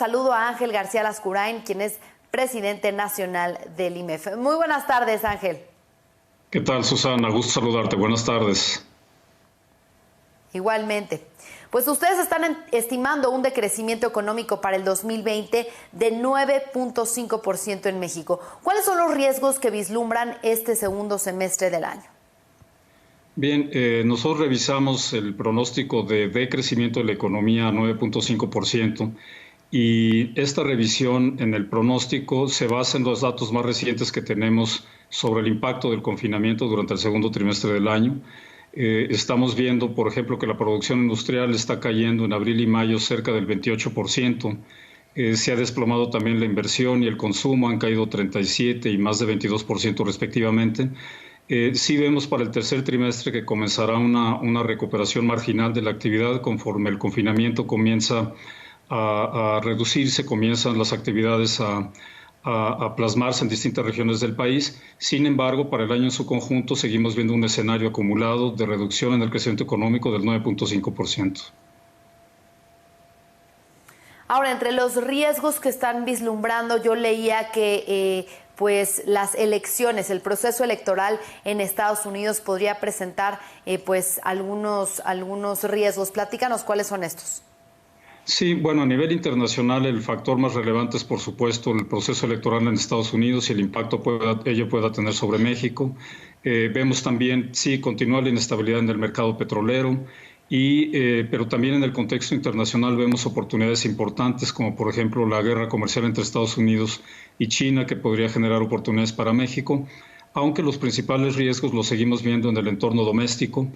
Saludo a Ángel García Lascurain, quien es presidente nacional del IMEF. Muy buenas tardes, Ángel. ¿Qué tal, Susana? Gusto saludarte. Buenas tardes. Igualmente. Pues ustedes están estimando un decrecimiento económico para el 2020 de 9.5% en México. ¿Cuáles son los riesgos que vislumbran este segundo semestre del año? Bien, nosotros revisamos el pronóstico de decrecimiento de la economía a 9.5%. Y esta revisión en el pronóstico se basa en los datos más recientes que tenemos sobre el impacto del confinamiento durante el segundo trimestre del año. Estamos viendo, por ejemplo, que la producción industrial está cayendo en abril y mayo cerca del 28%. Se ha desplomado también la inversión y el consumo, han caído 37% y más de 22% respectivamente. Sí vemos para el tercer trimestre que comenzará una recuperación marginal de la actividad conforme el confinamiento comienza a reducirse, comienzan las actividades a plasmarse en distintas regiones del país. Sin embargo, para el año en su conjunto seguimos viendo un escenario acumulado de reducción en el crecimiento económico del 9.5%. Ahora, entre los riesgos que están vislumbrando, yo leía que pues las elecciones, el proceso electoral en Estados Unidos podría presentar pues algunos riesgos. Platícanos cuáles son estos. Sí, bueno, a nivel internacional el factor más relevante es, por supuesto, el proceso electoral en Estados Unidos y el impacto que ello pueda tener sobre México. Vemos también, sí, continúa la inestabilidad en el mercado petrolero, pero también en el contexto internacional vemos oportunidades importantes, como por ejemplo la guerra comercial entre Estados Unidos y China, que podría generar oportunidades para México, aunque los principales riesgos los seguimos viendo en el entorno doméstico.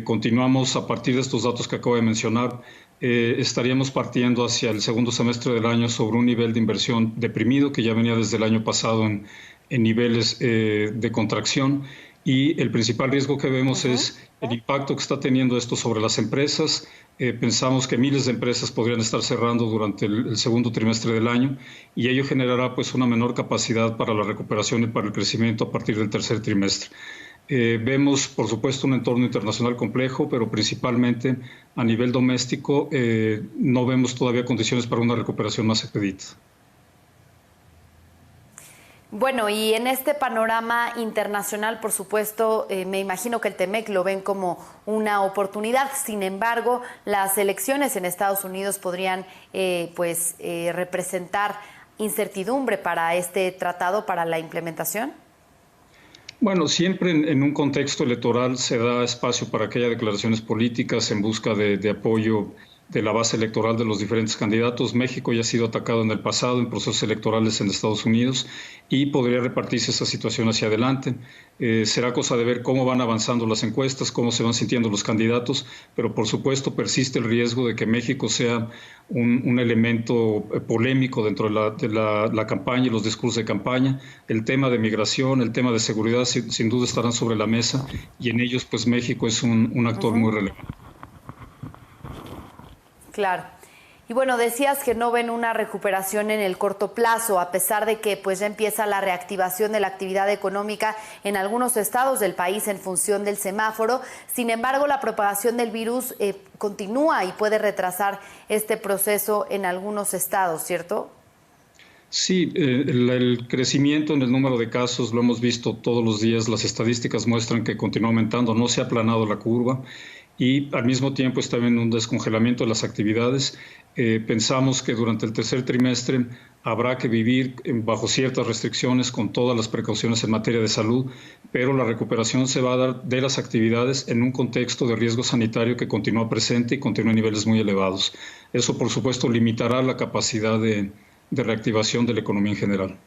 Continuamos a partir de estos datos que acabo de mencionar. Estaríamos partiendo hacia el segundo semestre del año sobre un nivel de inversión deprimido que ya venía desde el año pasado en niveles de contracción, y el principal riesgo que vemos es el impacto que está teniendo esto sobre las empresas. Pensamos que miles de empresas podrían estar cerrando durante el segundo trimestre del año y ello generará pues una menor capacidad para la recuperación y para el crecimiento a partir del tercer trimestre. Vemos, por supuesto, un entorno internacional complejo, pero principalmente a nivel doméstico no vemos todavía condiciones para una recuperación más expedita. Bueno, y en este panorama internacional, por supuesto, me imagino que el TEMEC lo ven como una oportunidad. Sin embargo, las elecciones en Estados Unidos podrían representar incertidumbre para este tratado, para la implementación. Bueno, siempre en un contexto electoral se da espacio para que haya declaraciones políticas en busca de apoyo de la base electoral de los diferentes candidatos. México ya ha sido atacado en el pasado en procesos electorales en Estados Unidos y podría repartirse esa situación hacia adelante. Será cosa de ver cómo van avanzando las encuestas, cómo se van sintiendo los candidatos, pero por supuesto persiste el riesgo de que México sea un elemento polémico dentro de la campaña y los discursos de campaña. El tema de migración, el tema de seguridad sin duda estarán sobre la mesa y en ellos pues México es un actor muy relevante. Claro. Y bueno, decías que no ven una recuperación en el corto plazo, a pesar de que pues ya empieza la reactivación de la actividad económica en algunos estados del país en función del semáforo. Sin embargo, la propagación del virus continúa y puede retrasar este proceso en algunos estados, ¿cierto? Sí, el crecimiento en el número de casos lo hemos visto todos los días. Las estadísticas muestran que continúa aumentando, no se ha aplanado la curva. Y al mismo tiempo está habiendo un descongelamiento de las actividades. Pensamos que durante el tercer trimestre habrá que vivir bajo ciertas restricciones con todas las precauciones en materia de salud, pero la recuperación se va a dar de las actividades en un contexto de riesgo sanitario que continúa presente y continúa a niveles muy elevados. Eso, por supuesto, limitará la capacidad de reactivación de la economía en general.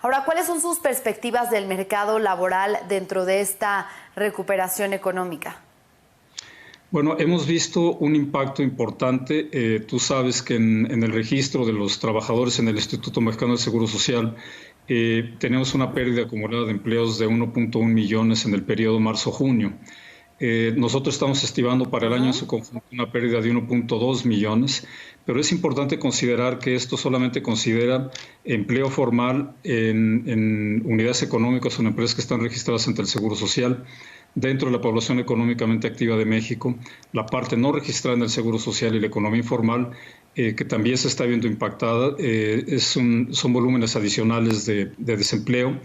Ahora, ¿cuáles son sus perspectivas del mercado laboral dentro de esta recuperación económica? Bueno, hemos visto un impacto importante. Tú sabes que en el registro de los trabajadores en el Instituto Mexicano del Seguro Social tenemos una pérdida acumulada de empleos de 1.1 millones en el periodo marzo-junio. Nosotros estamos estimando para el año en su conjunto una pérdida de 1.2 millones, pero es importante considerar que esto solamente considera empleo formal en unidades económicas o en empresas que están registradas ante el Seguro Social. dentro de la población económicamente activa de México, la parte no registrada en el Seguro Social y la economía informal, que también se está viendo impactada, son volúmenes adicionales de desempleo.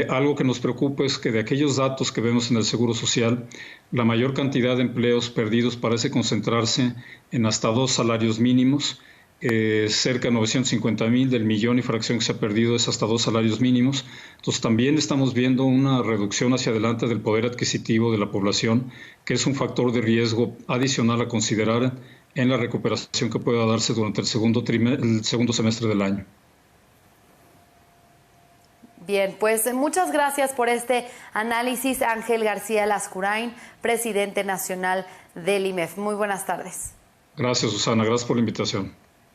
Algo que nos preocupa es que de aquellos datos que vemos en el Seguro Social, la mayor cantidad de empleos perdidos parece concentrarse en hasta 2 salarios mínimos. Cerca de 950,000 del millón y fracción que se ha perdido es hasta 2 salarios mínimos. Entonces también estamos viendo una reducción hacia adelante del poder adquisitivo de la población, que es un factor de riesgo adicional a considerar en la recuperación que pueda darse durante el segundo semestre del año. Bien, pues muchas gracias por este análisis, Ángel García Lascurain, presidente nacional del IMEF. Muy buenas tardes. Gracias, Susana. Gracias por la invitación.